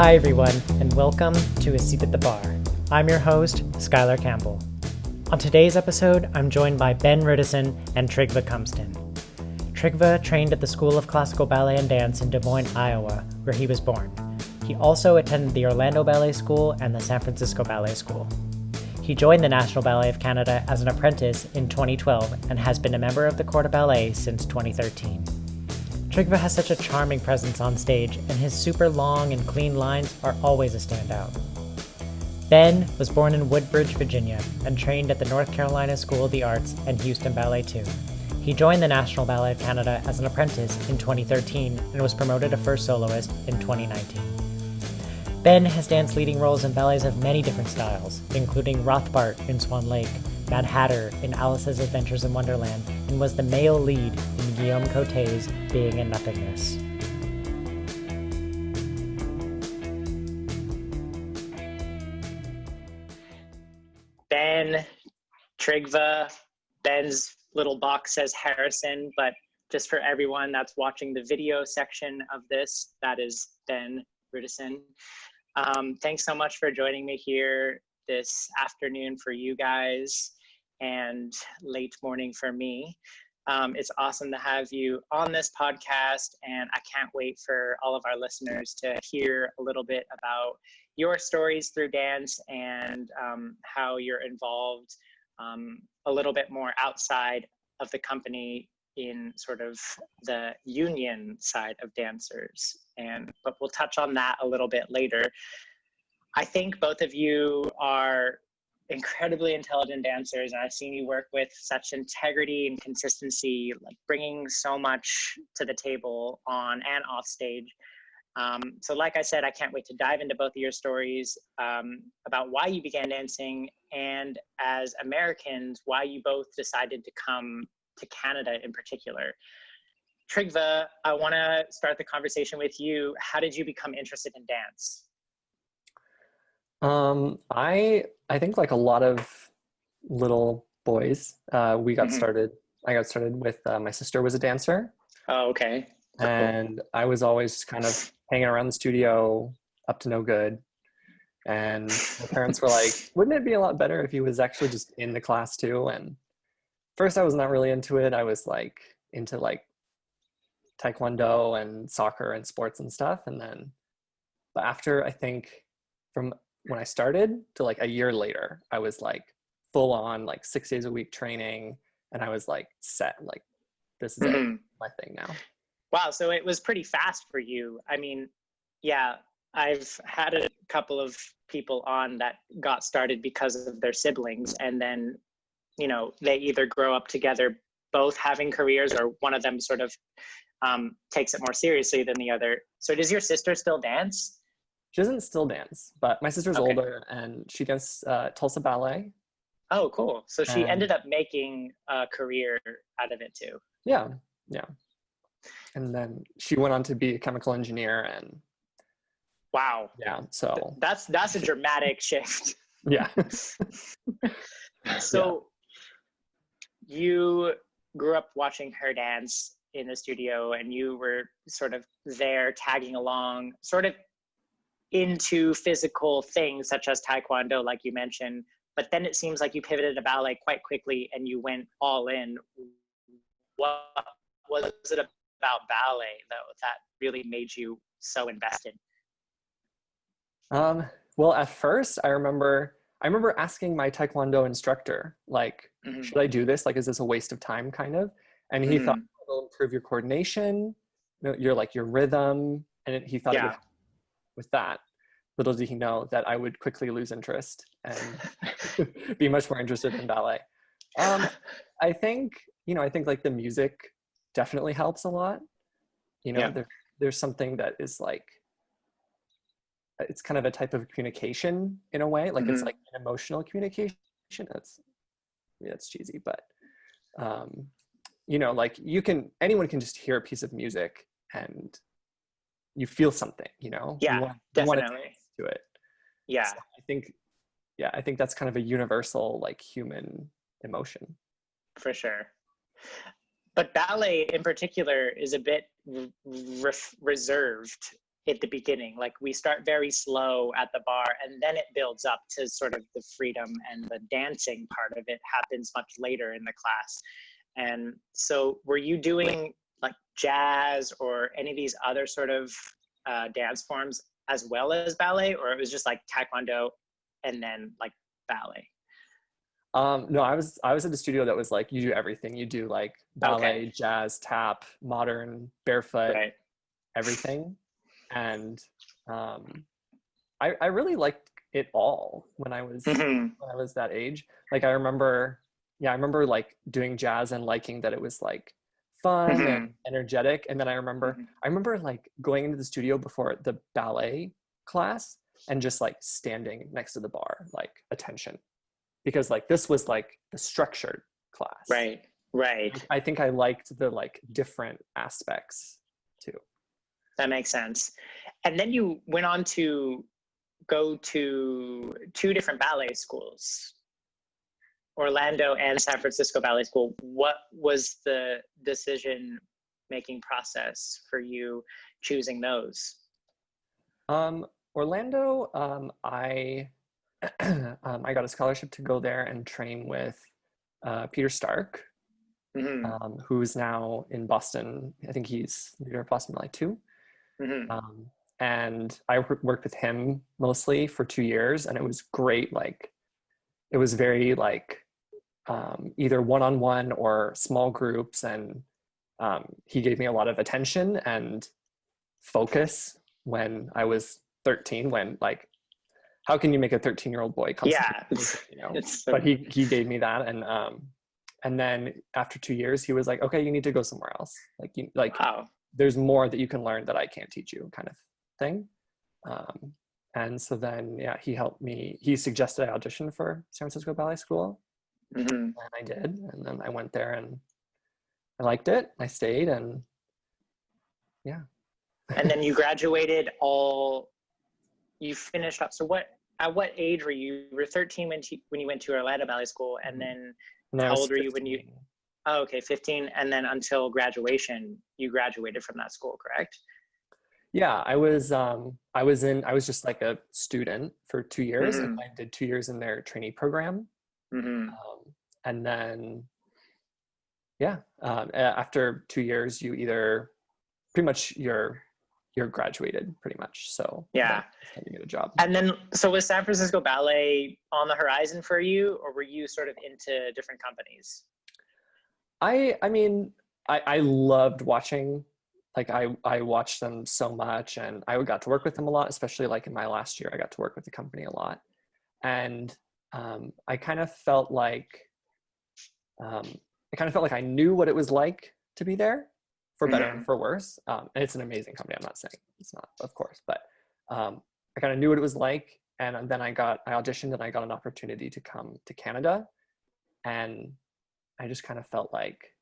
Hi everyone, and welcome to A Seat at the Bar. I'm your host, Skylar Campbell. On today's episode, I'm joined by Ben Rudisin and Trygve Cumpston. Trygve trained at the School of Classical Ballet and Dance in Des Moines, Iowa, where he was born. He also attended the Orlando Ballet School and the San Francisco Ballet School. He joined the National Ballet of Canada as an apprentice in 2012 and has been a member of the Corps de Ballet since 2013. Trygve has such a charming presence on stage, and his super long and clean lines are always a standout. Ben was born in Woodbridge, Virginia, and trained at the North Carolina School of the Arts and Houston Ballet too. He joined the National Ballet of Canada as an apprentice in 2013 and was promoted to first soloist in 2019. Ben has danced leading roles in ballets of many different styles, including Rothbart in Swan Lake, Mad Hatter in Alice's Adventures in Wonderland, and was the male lead in Guillaume Cotet's Being in Nothingness. Ben, Trygve, Ben's little box says Harrison, but just for everyone that's watching the video section of this, that is Ben Rudisin. Thanks so much for joining me here this afternoon for you guys and late morning for me. It's awesome to have you on this podcast, and I can't wait for all of our listeners to hear a little bit about your stories through dance and how you're involved a little bit more outside of the company in sort of the union side of dancers. But we'll touch on that a little bit later. I think both of you are incredibly intelligent dancers, and I've seen you work with such integrity and consistency, like bringing so much to the table on and off stage. So like I said, I can't wait to dive into both of your stories about why you began dancing, and as Americans, why you both decided to come to Canada in particular. Trygve, I want to start the conversation with you. How did you become interested in dance? I think like a lot of little boys, I got started with, my sister was a dancer. Oh, okay. Cool. And I was always kind of hanging around the studio, up to no good. And my parents were like, wouldn't it be a lot better if he was actually just in the class too? And first I was not really into it. I was like into like Taekwondo and soccer and sports and stuff. But after, I think from when I started to like a year later, I was like full on like 6 days a week training, and I was like set, like this is it, my thing now. Wow, so it was pretty fast for you. I mean, yeah, I've had a couple of people on that got started because of their siblings, and then, you know, they either grow up together, both having careers, or one of them sort of takes it more seriously than the other. So does your sister still dance? She doesn't still dance, but my sister's older, and she does Tulsa Ballet. Oh, cool. So she ended up making a career out of it too. Yeah. And then she went on to be a chemical engineer, and wow. Yeah, so that's a dramatic shift. Yeah. So you grew up watching her dance in the studio, and you were sort of there tagging along, sort of into physical things such as Taekwondo, like you mentioned, but then it seems like you pivoted to ballet quite quickly and you went all in. What was it about ballet, though, that really made you so invested? Well, at first I remember asking my Taekwondo instructor, like, should I do this? Like, is this a waste of time, kind of? And he thought it'll improve your coordination, your rhythm, and he thought it would help with that. Little did he know that I would quickly lose interest and be much more interested in ballet. I think like the music definitely helps a lot. There's something that is like, it's kind of a type of communication in a way, like it's like an emotional communication. It's cheesy, but like anyone can just hear a piece of music and you feel something, Yeah, definitely. To it. Yeah. So I think that's kind of a universal, like, human emotion. For sure. But ballet in particular is a bit reserved. at the beginning. Like we start very slow at the bar, and then it builds up to sort of the freedom, and the dancing part of it happens much later in the class. And so were you doing like jazz or any of these other sort of dance forms as well as ballet, or it was just like taekwondo and then like ballet? No, I was at a studio that was like, you do everything. You do like ballet, Okay. jazz, tap, modern, barefoot, Right. everything. And I really liked it all when I was that age. Like I remember like doing jazz and liking that it was like fun and energetic. And then I remember like going into the studio before the ballet class and just like standing next to the bar, like attention, because like this was like the structured class. Right. I think I liked the like different aspects too. That makes sense. And then you went on to go to 2 different ballet schools, Orlando and San Francisco Ballet School. What was the decision-making process for you choosing those? Orlando, I I got a scholarship to go there and train with Peter Stark, who's now in Boston. I think he's leader of Boston Ballet too. And I worked with him mostly for 2 years, and it was great. Like, it was very like either one-on-one or small groups, and he gave me a lot of attention and focus when I was 13. When like, how can you make a 13-year-old boy concentrate? Yeah, you know? But he gave me that, and then after 2 years, he was like, okay, you need to go somewhere else. Like wow. There's more that you can learn that I can't teach you, kind of thing. And so then, yeah, he helped me. He suggested I audition for San Francisco Ballet School, and I did. And then I went there, and I liked it. I stayed, and yeah. And then you graduated you finished up. So at what age were you? You were 13 when you went to Orlando Ballet School, and then how old were you when you? Oh, okay, 15, and then until graduation, you graduated from that school, correct? Yeah, I was just like a student for 2 years, and I did 2 years in their trainee program, and then after 2 years, you either pretty much you're graduated pretty much. So yeah, you get a job. And then, so was San Francisco Ballet on the horizon for you, or were you sort of into different companies? I mean, I loved watching. Like I watched them so much, and I got to work with them a lot, especially like in my last year, I got to work with the company a lot. And I kind of felt like I knew what it was like to be there, for better and for worse. And it's an amazing company. I'm not saying it's not, of course, but I kind of knew what it was like. And then I auditioned, and I got an opportunity to come to Canada. And I just kind of felt like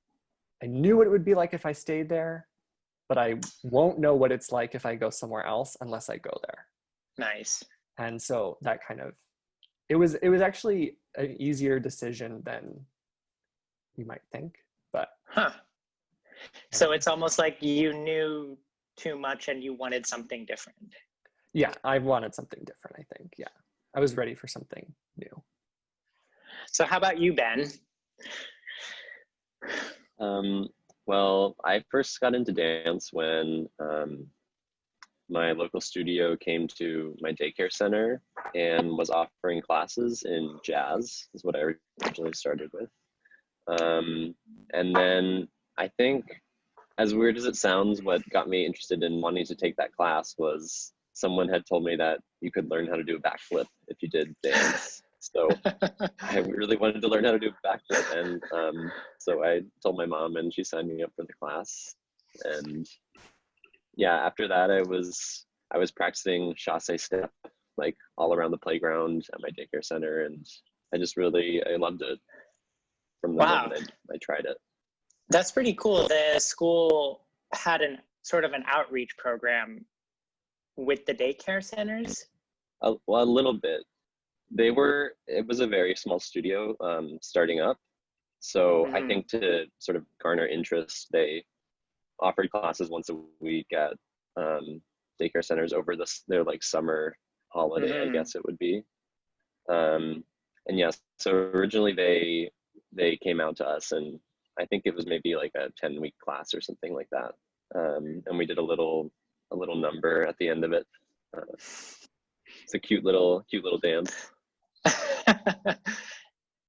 I knew what it would be like if I stayed there, but I won't know what it's like if I go somewhere else unless I go there. Nice. And so that kind of, it was actually an easier decision than you might think, but. So it's almost like you knew too much and you wanted something different. Yeah, I wanted something different, I think. Yeah, I was ready for something new. So how about you, Ben? Well, I first got into dance when my local studio came to my daycare center and was offering classes in jazz, is what I originally started with. And then I think, as weird as it sounds, what got me interested in wanting to take that class was someone had told me that you could learn how to do a backflip if you did dance. So I really wanted to learn how to do a backflip, and so I told my mom, and she signed me up for the class. And yeah, after that, I was practicing chassé step like all around the playground at my daycare center, and I loved it from the moment I tried it. That's pretty cool. The school had an outreach program with the daycare centers. A little bit. It was a very small studio starting up. So I think to sort of garner interest, they offered classes once a week at daycare centers over their like summer holiday, I guess it would be. And yes, so originally they came out to us, and I think it was maybe like a 10-week class or something like that. And we did a little number at the end of it. It's a cute little dance.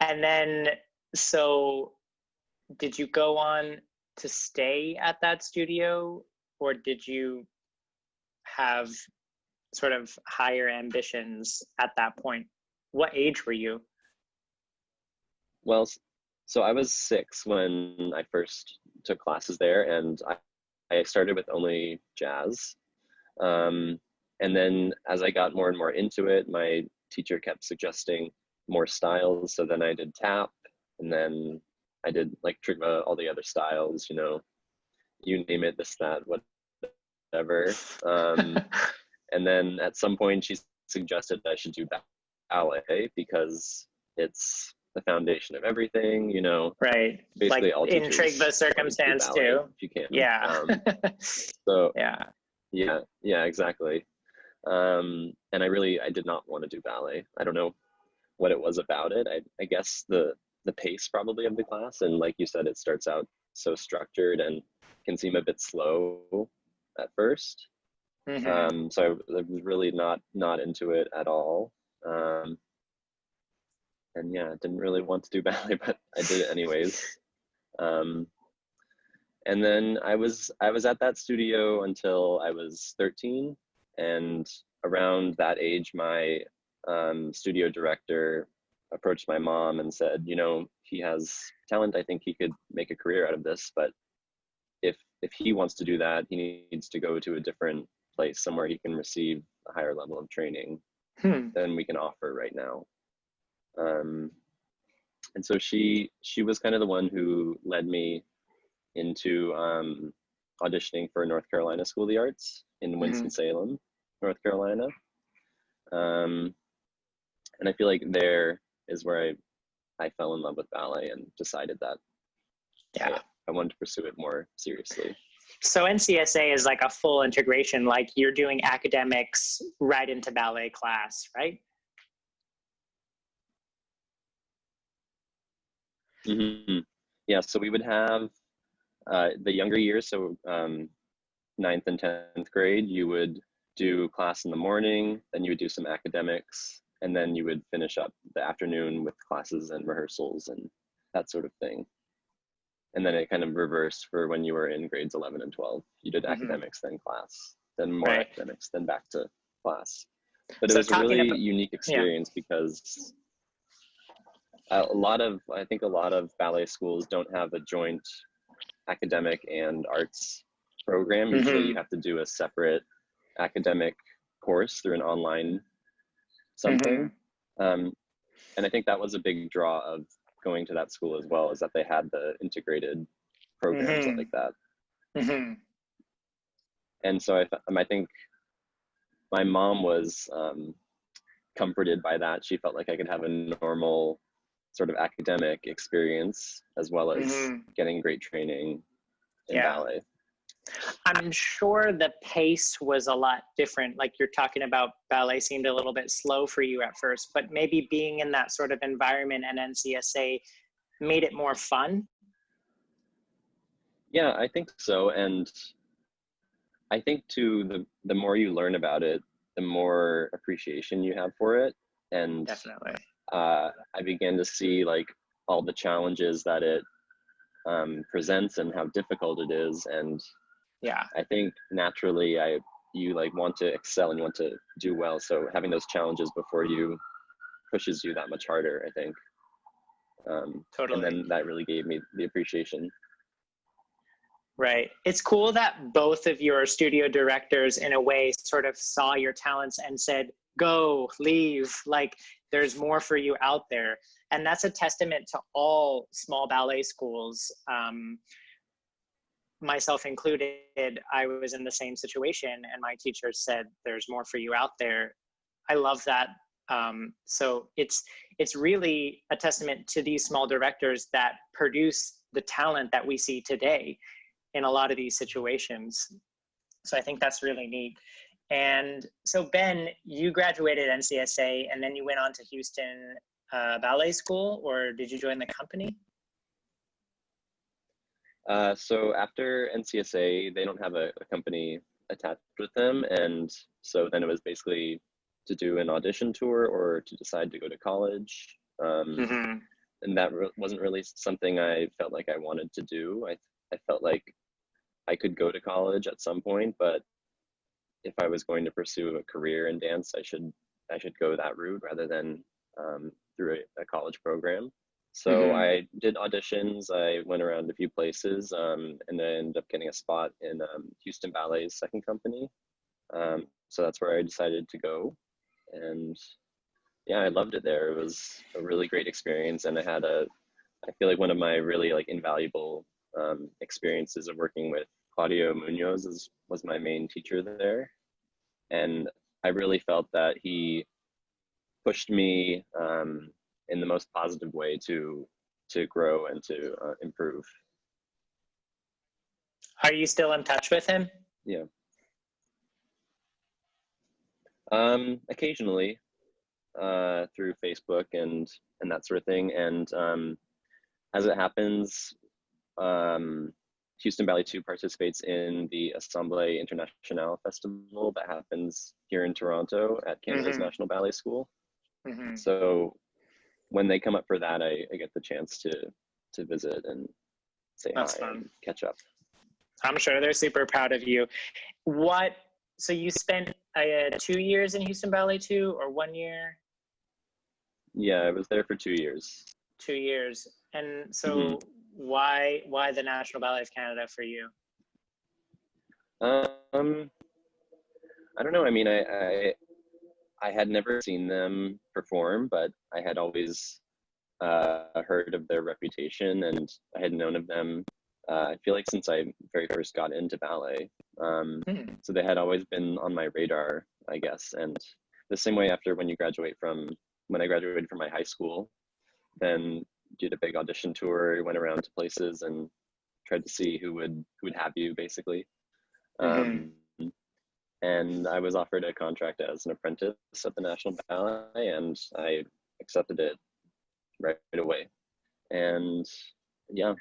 And then, so did you go on to stay at that studio, or did you have sort of higher ambitions at that point? What age were you? Well, so I was 6 when I first took classes there, and I started with only jazz. And then as I got more and more into it, my teacher kept suggesting more styles. So then I did tap, and then I did like Trygve, all the other styles, you know, you name it, this, that, whatever. And then at some point she suggested I should do ballet because it's the foundation of everything, you know. Right. Basically like all in teachers Trygve's circumstance too. If you can. Yeah. So yeah, exactly. And I did not want to do ballet. I don't know what it was about it. I guess the pace probably of the class, and like you said, it starts out so structured and can seem a bit slow at first. So I was really not into it at all. And yeah, I didn't really want to do ballet, but I did it anyways. And then I was at that studio until I was 13, and around that age, my studio director approached my mom and said, you know, he has talent. I think he could make a career out of this, but if he wants to do that, he needs to go to a different place, somewhere he can receive a higher level of training than we can offer right now. And so she was kind of the one who led me into auditioning for North Carolina School of the Arts in Winston-Salem, North Carolina. And I feel like there is where I fell in love with ballet and decided that I wanted to pursue it more seriously. So NCSA is like a full integration, like you're doing academics right into ballet class, right? Yeah, so we would have the younger years, so 9th and 10th grade, you would do class in the morning, then you would do some academics, and then you would finish up the afternoon with classes and rehearsals and that sort of thing. And then it kind of reversed for when you were in grades 11 and 12. You did academics, then class, then more academics, then back to class. But it was a really unique experience because I think a lot of ballet schools don't have a joint academic and arts program. Usually you have to do a separate academic course through an online something. And I think that was a big draw of going to that school as well, is that they had the integrated programs like that. And so I think my mom was comforted by that. She felt like I could have a normal sort of academic experience as well as getting great training in ballet. I'm sure the pace was a lot different. Like you're talking about, ballet seemed a little bit slow for you at first, but maybe being in that sort of environment and NCSA made it more fun? Yeah, I think so. And I think too, the more you learn about it, the more appreciation you have for it. And definitely. I began to see like all the challenges that it presents and how difficult it is. And I think naturally you like want to excel and you want to do well. So having those challenges before you pushes you that much harder, I think. Totally. And then that really gave me the appreciation. Right. It's cool that both of your studio directors in a way sort of saw your talents and said, go, leave, like there's more for you out there. And that's a testament to all small ballet schools. Myself included, I was in the same situation and my teacher said, there's more for you out there. I love that. So it's really a testament to these small directors that produce the talent that we see today in a lot of these situations. So I think that's really neat. And so Ben, you graduated NCSA and then you went on to Houston Ballet School, or did you join the company? So after NCSA, they don't have a company attached with them. And so then it was basically to do an audition tour or to decide to go to college. And that wasn't really something I felt like I wanted to do. I felt like I could go to college at some point, but if I was going to pursue a career in dance, I should go that route rather than through a college program. So I did auditions. I went around a few places, and then ended up getting a spot in Houston Ballet's second company. So that's where I decided to go, and yeah, I loved it there. It was a really great experience, and I feel like one of my really like invaluable experiences of working with Claudio Munoz was my main teacher there. And I really felt that he pushed me in the most positive way to grow and to improve. Are you still in touch with him? Yeah. Occasionally, through Facebook and that sort of thing. And as it happens, Houston Ballet 2 participates in the Assemblée Internationale Festival that happens here in Toronto at Canada's National Ballet School. So when they come up for that, I get the chance to visit and say hi and catch up. I'm sure they're super proud of you. So you spent 2 years in Houston Ballet 2 or 1 year? Yeah, I was there for 2 years. 2 years. And so why the National Ballet of Canada for you? I don't know. I mean, I had never seen them perform, but I had always heard of their reputation, and I had known of them. I feel like since I very first got into ballet, so they had always been on my radar, I guess. And the same way after when I graduated from my high school, then did a big audition tour, went around to places and tried to see who would have you, basically. And I was offered a contract as an apprentice at the National Ballet, and I accepted it right away. And yeah,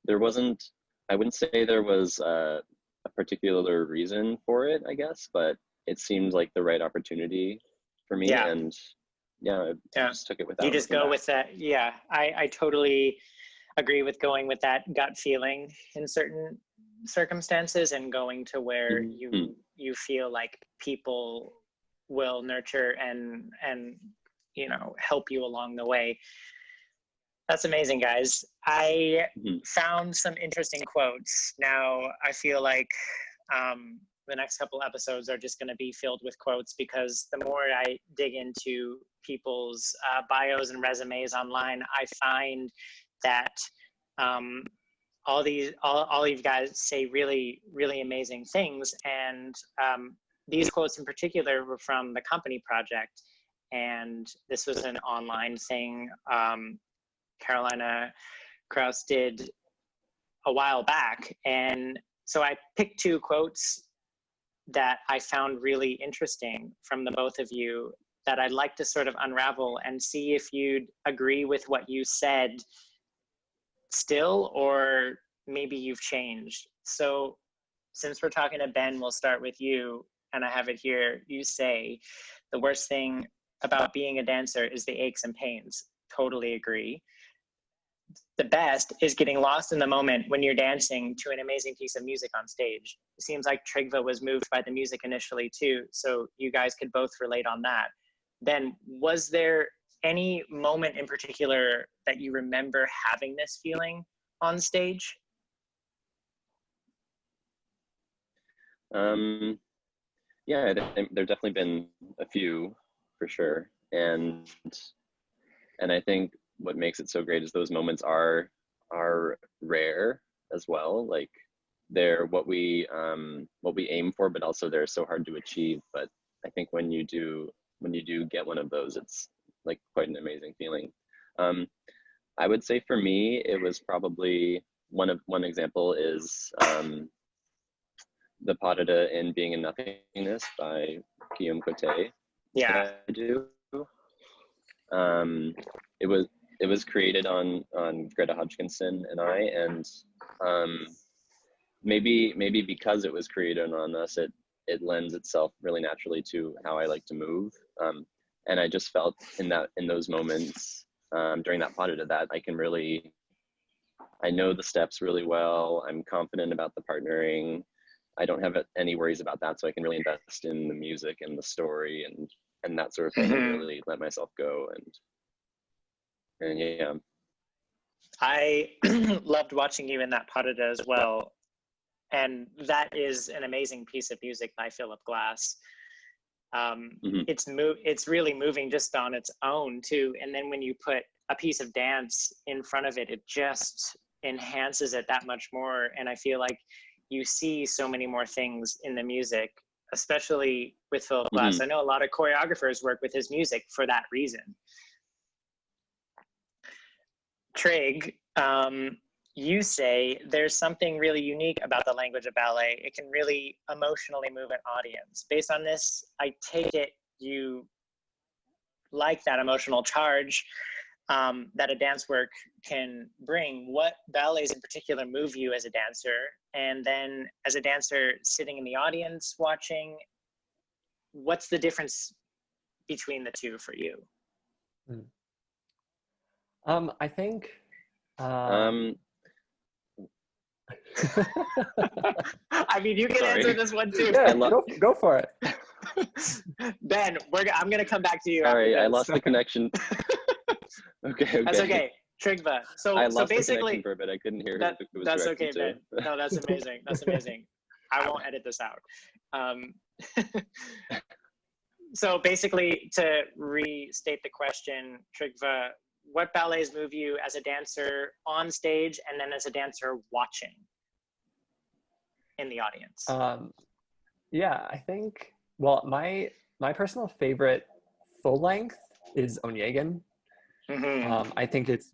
I wouldn't say there was a particular reason for it, I guess, but it seemed like the right opportunity for me. Yeah. And I just took it without. You just go with that. Yeah, I totally agree with going with that gut feeling in certain circumstances and going to where you feel like people will nurture and help you along the way. That's amazing, guys. I found some interesting quotes. Now I feel like the next couple episodes are just going to be filled with quotes, because the more I dig into people's bios and resumes online, I find that all you guys say really, really amazing things. And these quotes in particular were from the company project. And this was an online thing Carolina Kraus did a while back. And so I picked 2 quotes that I found really interesting from the both of you that I'd like to sort of unravel and see if you'd agree with what you said still, or maybe you've changed. So since we're talking to Ben, we'll start with you, and I have it here. You say, the worst thing about being a dancer is the aches and pains. Totally agree. The best is getting lost in the moment when you're dancing to an amazing piece of music on stage. It seems like Trygve was moved by the music initially too, so you guys could both relate on that. Ben, was there any moment in particular that you remember having this feeling on stage? Yeah, there definitely been a few for sure, and I think what makes it so great is those moments are rare as well. Like they're what we aim for, but also they're so hard to achieve. But I think when you do get one of those, it's like quite an amazing feeling. I would say for me, it was probably one example is the pas de deux in Being in Nothingness by Guillaume Cote. Yeah. That I do. It was created on Greta Hodgkinson and I, and maybe because it was created on us, it lends itself really naturally to how I like to move. And I just felt in those moments during that pas de deux that I know the steps really well. I'm confident about the partnering. I don't have any worries about that, so I can really invest in the music and the story and that sort of thing, and really let myself go. And yeah. I loved watching you in that pas de deux as well. And that is an amazing piece of music by Philip Glass. It's really moving just on its own too. And then when you put a piece of dance in front of it, it just enhances it that much more. And I feel like you see so many more things in the music, especially with Philip Glass. I know a lot of choreographers work with his music for that reason. Trig, you say there's something really unique about the language of ballet. It can really emotionally move an audience. Based on this, I take it you like that emotional charge that a dance work can bring. What ballets in particular move you as a dancer? And then as a dancer sitting in the audience watching, what's the difference between the two for you? I think I mean, you can answer this one too. Yeah, go for it. Ben, I'm going to come back to you. Sorry, I lost the connection. Okay. That's okay. Trygve. So basically, the for a bit. I couldn't hear that, who it was that's okay, to. Ben. No, that's amazing. That's amazing. I won't edit this out. So basically, to restate the question, Trygve, what ballets move you as a dancer on stage and then as a dancer watching in the audience? Yeah, I think, well, my personal favorite full length is Onegin. I think it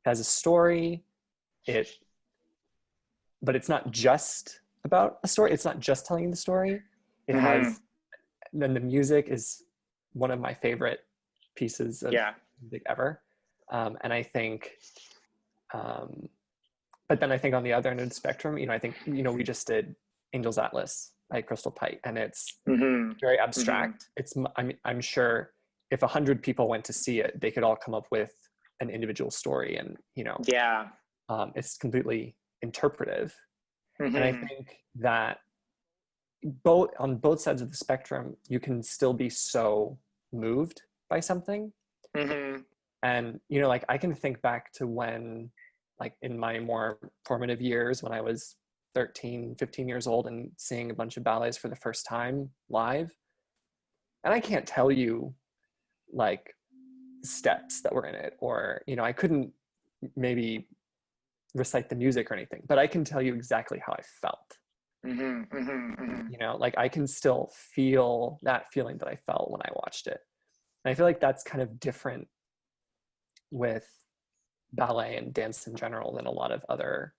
has a story, but it's not just about a story. It's not just telling the story. Then the music is one of my favorite pieces of music ever. And I think, but then I think on the other end of the spectrum, I think, we just did Angel's Atlas by Crystal Pite, and it's very abstract. I'm sure if 100 people went to see it, they could all come up with an individual story, and it's completely interpretive. And I think that on both sides of the spectrum, you can still be so moved by something. And like I can think back to when, like in my more formative years, when I was 13, 15 years old and seeing a bunch of ballets for the first time live. And I can't tell you like steps that were in it, or, I couldn't maybe recite the music or anything, but I can tell you exactly how I felt. Like I can still feel that feeling that I felt when I watched it. And I feel like that's kind of different with ballet and dance in general than a lot of other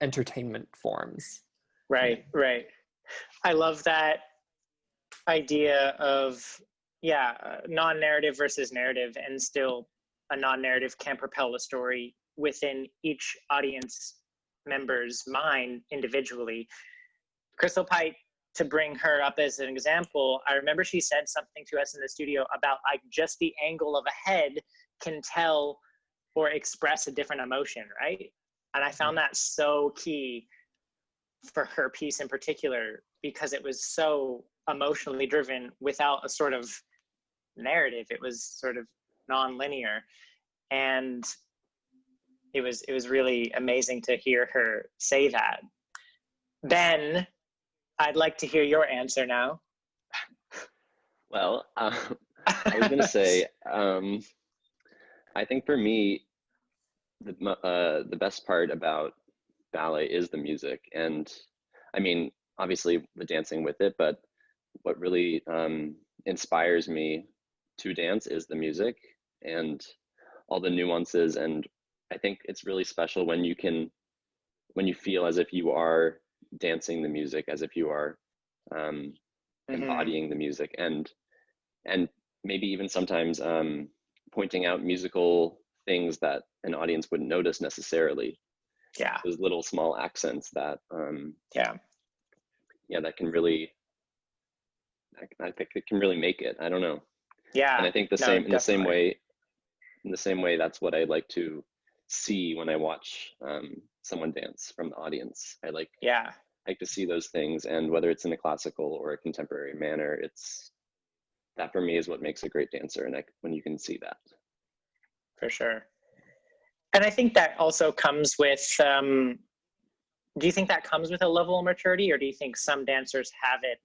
entertainment forms. Right. I love that idea of non-narrative versus narrative, and still a non-narrative can propel a story within each audience member's mind individually. Crystal Pite, to bring her up as an example, I remember she said something to us in the studio about like just the angle of a head can tell or express a different emotion, right? And I found that so key for her piece in particular, because it was so emotionally driven without a sort of narrative. It was sort of non-linear. And it was really amazing to hear her say that. Ben, I'd like to hear your answer now. Well, I was going to say, I think for me, the best part about ballet is the music. And I mean, obviously the dancing with it, but what really inspires me to dance is the music. And all the nuances. And I think it's really special when you feel as if you are dancing the music, as if you are embodying the music, and maybe even sometimes pointing out musical things that an audience wouldn't notice necessarily. Yeah. Those little small accents that that can really, I think it can really make it. I don't know. Yeah. And I think in the same way, that's what I like to see when I watch someone dance from the audience. I like to see those things, and whether it's in a classical or a contemporary manner, that for me is what makes a great dancer, and when you can see that. For sure. And I think that also comes with, do you think that comes with a level of maturity, or do you think some dancers have it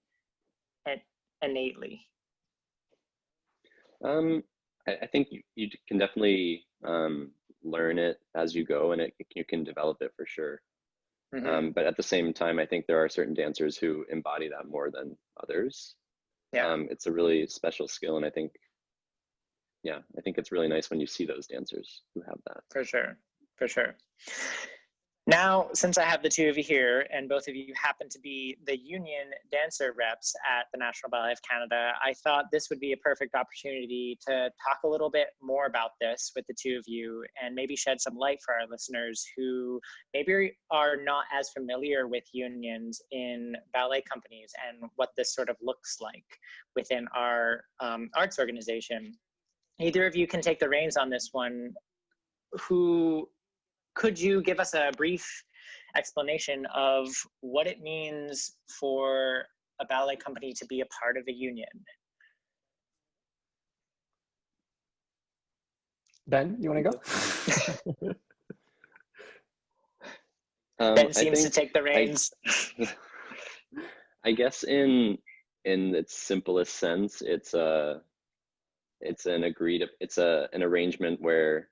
innately? I think you can definitely learn it as you go, and you can develop it for sure. But at the same time, I think there are certain dancers who embody that more than others. It's a really special skill, and I think it's really nice when you see those dancers who have that. For sure. Now, since I have the two of you here, and both of you happen to be the union dancer reps at the National Ballet of Canada, I thought this would be a perfect opportunity to talk a little bit more about this with the two of you, and maybe shed some light for our listeners who maybe are not as familiar with unions in ballet companies and what this sort of looks like within our arts organization. Either of you can take the reins on this one. Could you give us a brief explanation of what it means for a ballet company to be a part of a union? Ben, you want to go? Ben seems to take the reins. I guess in its simplest sense, it's an arrangement where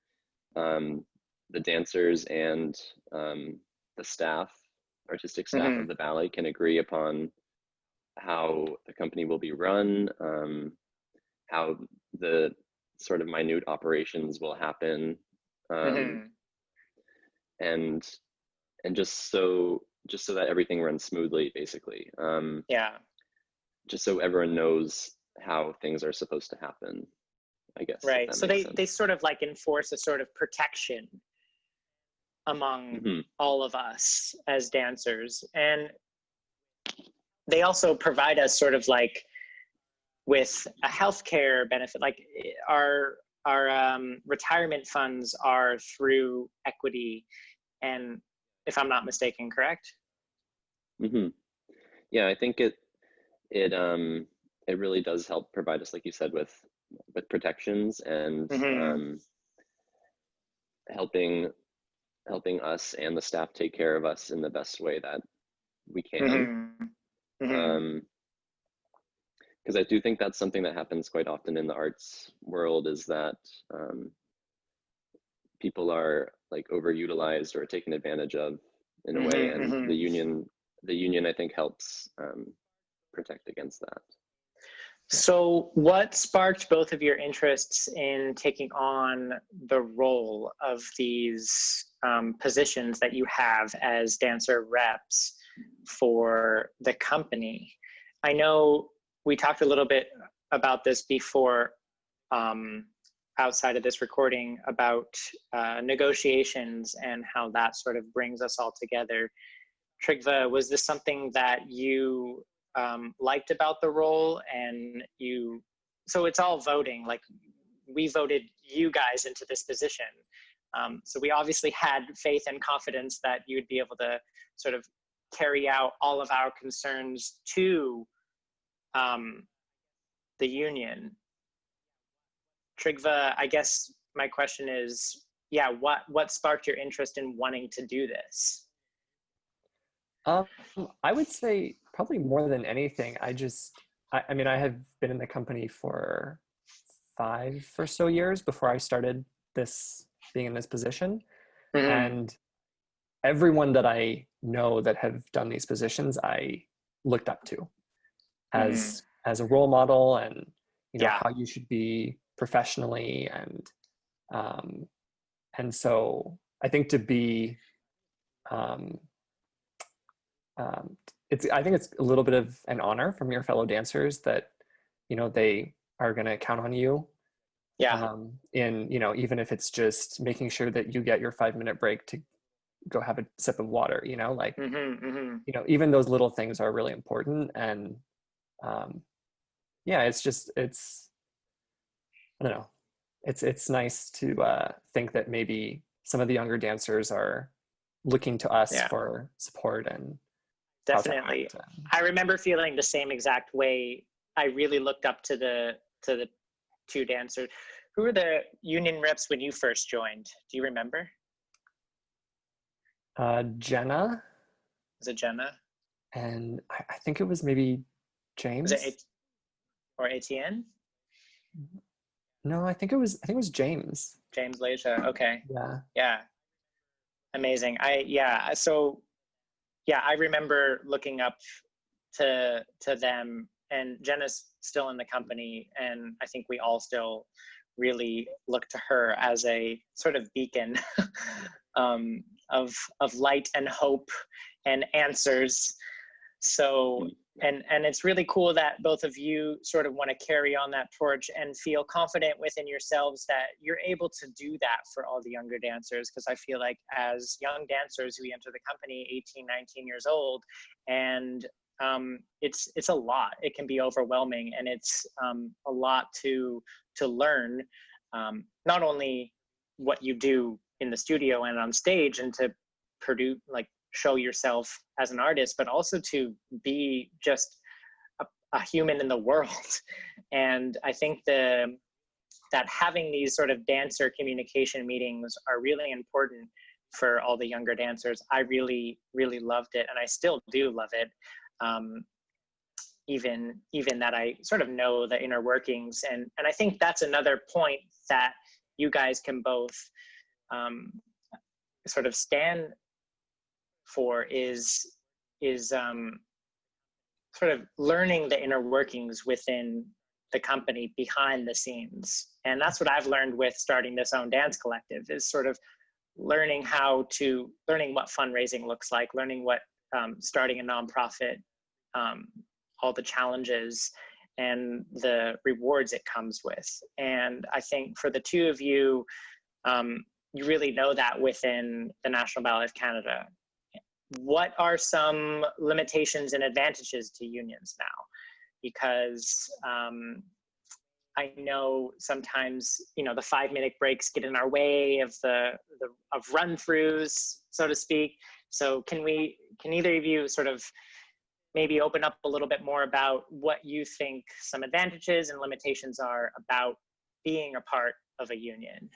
the dancers and the artistic staff of the ballet can agree upon how the company will be run, how the sort of minute operations will happen, and just so that everything runs smoothly, basically. Just so everyone knows how things are supposed to happen, I guess. Right. So they sort of like enforce a sort of protection among all of us as dancers. And they also provide us sort of like with a healthcare benefit, like our retirement funds are through equity, and if I'm not mistaken, correct? Yeah, I think it really does help provide us, like you said, with protections and helping us and the staff take care of us in the best way that we can. Because I do think that's something that happens quite often in the arts world, is that people are like overutilized or taken advantage of in a way, and the union I think helps protect against that. So what sparked both of your interests in taking on the role of these positions that you have as dancer reps for the company? I know we talked a little bit about this before, outside of this recording, about negotiations and how that sort of brings us all together. Trygve, was this something that you liked about the role? And so it's all voting, like we voted you guys into this position. So we obviously had faith and confidence that you would be able to sort of carry out all of our concerns to the union. Trygve, I guess my question is, what sparked your interest in wanting to do this? I would say probably more than anything, I have been in the company for 5 or so years before I started being in this position. And everyone that I know that have done these positions, I looked up to as a role model, and how you should be professionally and And so I think to be, I think it's a little bit of an honor from your fellow dancers that, you know, they are going to count on you. Yeah. In, you know, even if it's just making sure that you get your 5-minute break to go have a sip of water, you know, like, you know, even those little things are really important. And yeah, it's just, I don't know, it's nice to think that maybe some of the younger dancers are looking to us for support and definitely. I remember feeling the same exact way. I really looked up to the two dancers. Who were the union reps when you first joined? Do you remember? Jenna. Was it Jenna? And I think it was maybe James. Was it or Etienne? No, I think it was James. James Leisha. Okay. Yeah. Yeah. Amazing. So I remember looking up to them, and Jenna's still in the company, and I think we all still really look to her as a sort of beacon of light and hope and answers. So and it's really cool that both of you sort of want to carry on that torch and feel confident within yourselves that you're able to do that for all the younger dancers. Because I feel like as young dancers, we enter the company 18, 19 years old, and it's a lot. It can be overwhelming, and it's a lot to learn, not only what you do in the studio and on stage and to produce, like, show yourself as an artist, but also to be just a human in the world. And I think that having these sort of dancer communication meetings are really important for all the younger dancers. I really, really loved it, and I still do love it. Even that I sort of know the inner workings, and I think that's another point that you guys can both sort of stand for is sort of learning the inner workings within the company behind the scenes. And that's what I've learned with starting this own dance collective, is sort of learning what fundraising looks like, learning what starting a nonprofit, all the challenges and the rewards it comes with. And I think for the two of you, you really know that within the National Ballet of Canada. What are some limitations and advantages to unions now? Because I know sometimes, you know, the 5-minute breaks get in our way of of run-throughs, so to speak. So can either of you sort of maybe open up a little bit more about what you think some advantages and limitations are about being a part of a union?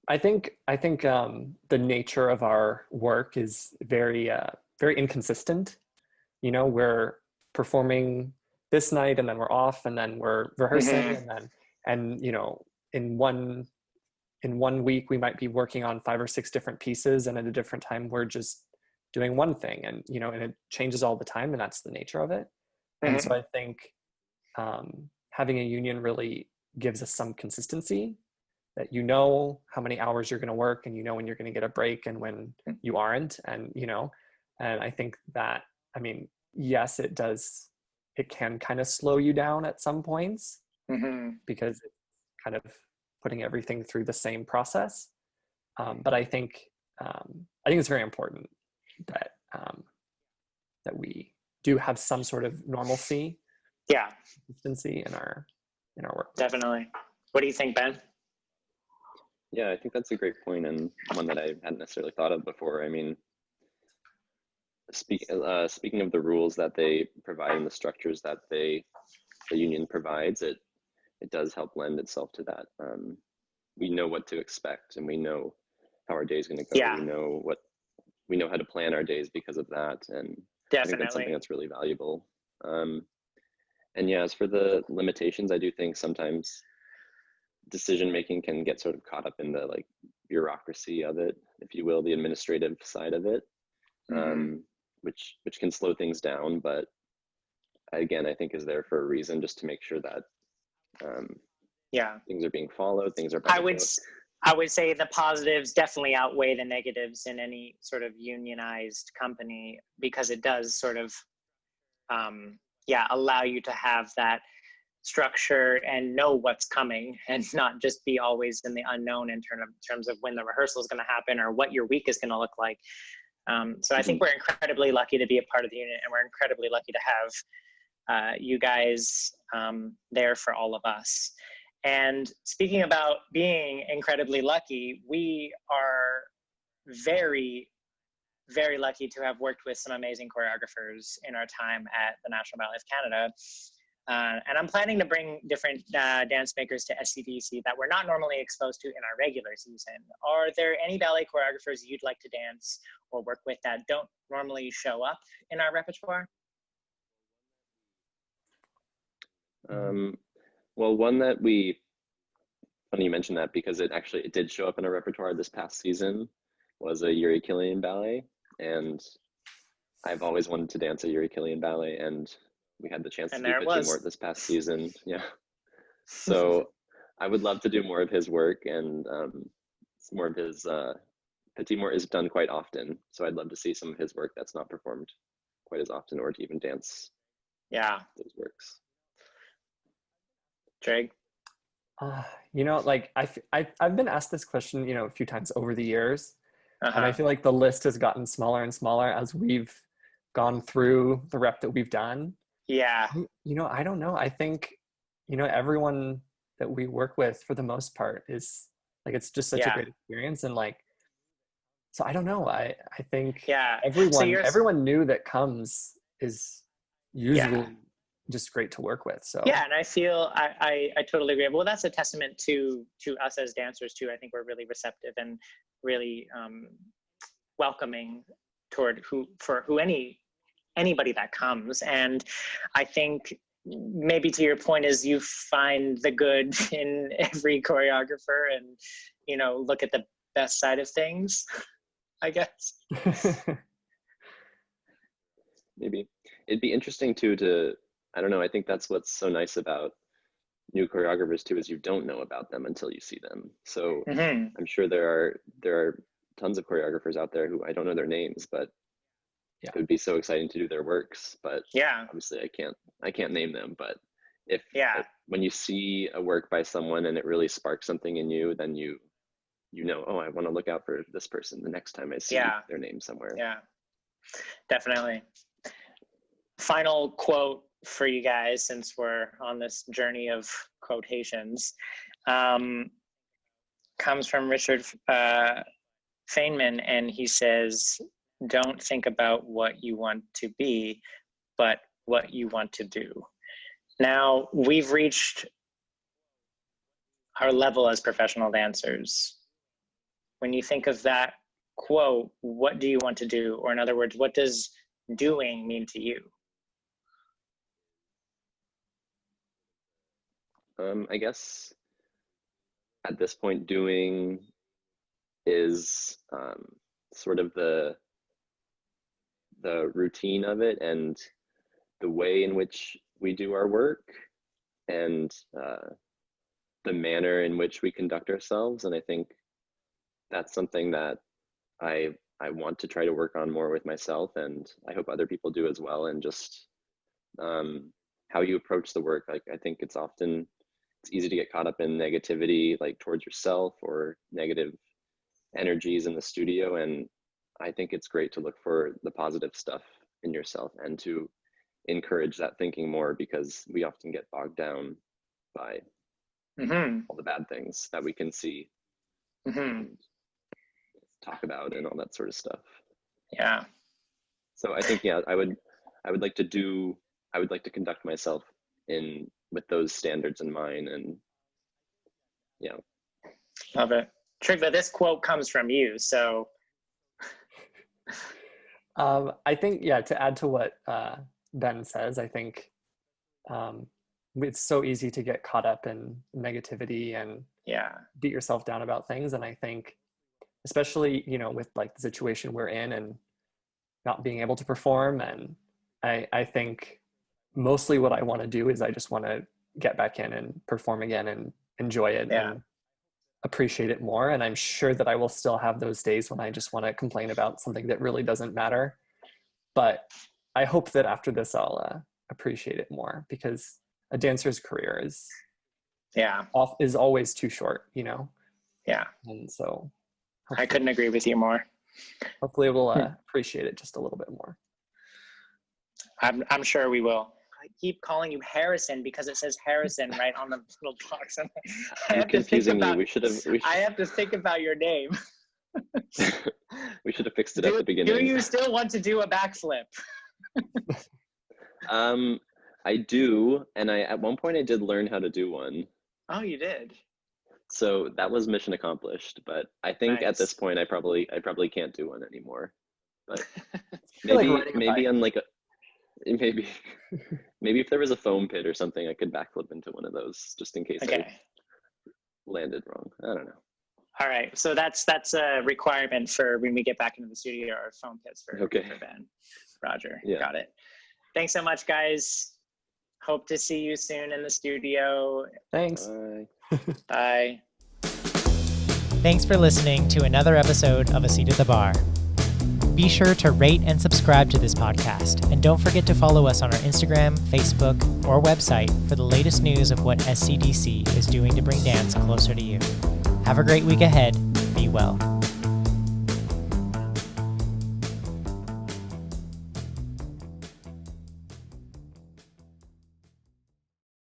I think the nature of our work is very inconsistent. You know, we're performing this night and then we're off, and then we're rehearsing, and you know, in one week we might be working on 5 or 6 different pieces, and at a different time we're just doing one thing, and you know, and it changes all the time, and that's the nature of it. And so I think having a union really gives us some consistency, that you know how many hours you're going to work, and you know when you're going to get a break and when you aren't. And you know, and I think that, I mean, yes, it can kind of slow you down at some points, because it's kind of putting everything through the same process. But I think it's very important that that we do have some sort of normalcy, consistency in our work. Definitely. What do you think, Ben? Yeah, I think that's a great point, and one that I hadn't necessarily thought of before. I mean, speaking of the rules that they provide and the structures that the union provides, it does help lend itself to that. We know what to expect, and we know how our day is going to go. Yeah. We know how to plan our days because of that, and Definitely. I think that's something that's really valuable. And yeah, as for the limitations, I do think sometimes decision making can get sort of caught up in the like bureaucracy of it, if you will, the administrative side of it, which can slow things down. But again, I think is there for a reason, just to make sure that Yeah. Things are being followed, things are by the book. I would say the positives definitely outweigh the negatives in any sort of unionized company, because it does sort of, allow you to have that structure and know what's coming, and not just be always in the unknown in terms of when the rehearsal is going to happen or what your week is going to look like. So I think we're incredibly lucky to be a part of the unit, and we're incredibly lucky to have you guys there for all of us. And speaking about being incredibly lucky, we are very, very lucky to have worked with some amazing choreographers in our time at the National Ballet of Canada. And I'm planning to bring different dance makers to SCDC that we're not normally exposed to in our regular season. Are there any ballet choreographers you'd like to dance or work with that don't normally show up in our repertoire? Well, one that funny you mentioned that, because it did show up in our repertoire this past season, was a Yuri Killian ballet. And I've always wanted to dance a Yuri Killian ballet, and we had the chance to do Petit Mort this past season. Yeah. So I would love to do more of his work, and more of his, Petit Mort is done quite often. So I'd love to see some of his work that's not performed quite as often, or to even dance those works. Trig? Like I've been asked this question, a few times over the years, and I feel like the list has gotten smaller and smaller as we've gone through the rep that we've done. Yeah. I don't know. I think, everyone that we work with for the most part is like, it's just such a great experience. And like, so I don't know. I think everyone new that comes is usually just great to work with. So yeah, and I feel I totally agree. Well, that's a testament to us as dancers too. I think we're really receptive and really welcoming toward anybody that comes. And I think maybe to your point is you find the good in every choreographer, and look at the best side of things, I guess. Maybe it'd be interesting too I don't know, I think that's what's so nice about new choreographers too, is you don't know about them until you see them. So I'm sure there are tons of choreographers out there who I don't know their names, but it would be so exciting to do their works. But obviously I can't name them. But when you see a work by someone and it really sparks something in you, then you know, oh, I want to look out for this person the next time I see their name somewhere. Yeah, definitely. Final quote for you guys, since we're on this journey of quotations, comes from Richard Feynman, and he says, "Don't think about what you want to be, but what you want to do." Now, we've reached our level as professional dancers. When you think of that quote, what do you want to do? Or in other words, what does doing mean to you? I guess at this point, doing is sort of the routine of it, and the way in which we do our work, and the manner in which we conduct ourselves. And I think that's something that I want to try to work on more with myself, and I hope other people do as well. And just how you approach the work. Like, I think it's easy to get caught up in negativity, like towards yourself, or negative energies in the studio. And I think it's great to look for the positive stuff in yourself and to encourage that thinking more, because we often get bogged down by all the bad things that we can see, and talk about, and all that sort of stuff. Yeah. So I think, I would like to conduct myself with those standards in mind. And love it. Trygve, this quote comes from you, so I think to add to what Ben says, I think it's so easy to get caught up in negativity and beat yourself down about things. And I think especially with like the situation we're in and not being able to perform, and I think mostly what I want to do is I just want to get back in and perform again and enjoy it and appreciate it more. And I'm sure that I will still have those days when I just want to complain about something that really doesn't matter. But I hope that after this, I'll appreciate it more, because a dancer's career is always too short, you know? Yeah. And so I couldn't agree with you more. Hopefully we'll appreciate it just a little bit more. I'm sure we will. I keep calling you Harrison because it says Harrison right on the little box. I'm confusing you. I have to think about your name. We should have fixed it at the beginning. Do you still want to do a backflip? I do, and at one point I did learn how to do one. Oh, you did? So that was mission accomplished, but I think at this point I probably can't do one anymore. But maybe on like maybe if there was a foam pit or something, I could backflip into one of those just in case I landed wrong. I don't know. All right, so that's a requirement for when we get back into the studio, or foam pits for Ben. Roger, got it. Thanks so much, guys. Hope to see you soon in the studio. Thanks. Bye. Bye. Thanks for listening to another episode of A Seat at the Bar. Be sure to rate and subscribe to this podcast, and don't forget to follow us on our Instagram, Facebook, or website for the latest news of what SCDC is doing to bring dance closer to you. Have a great week ahead. Be well.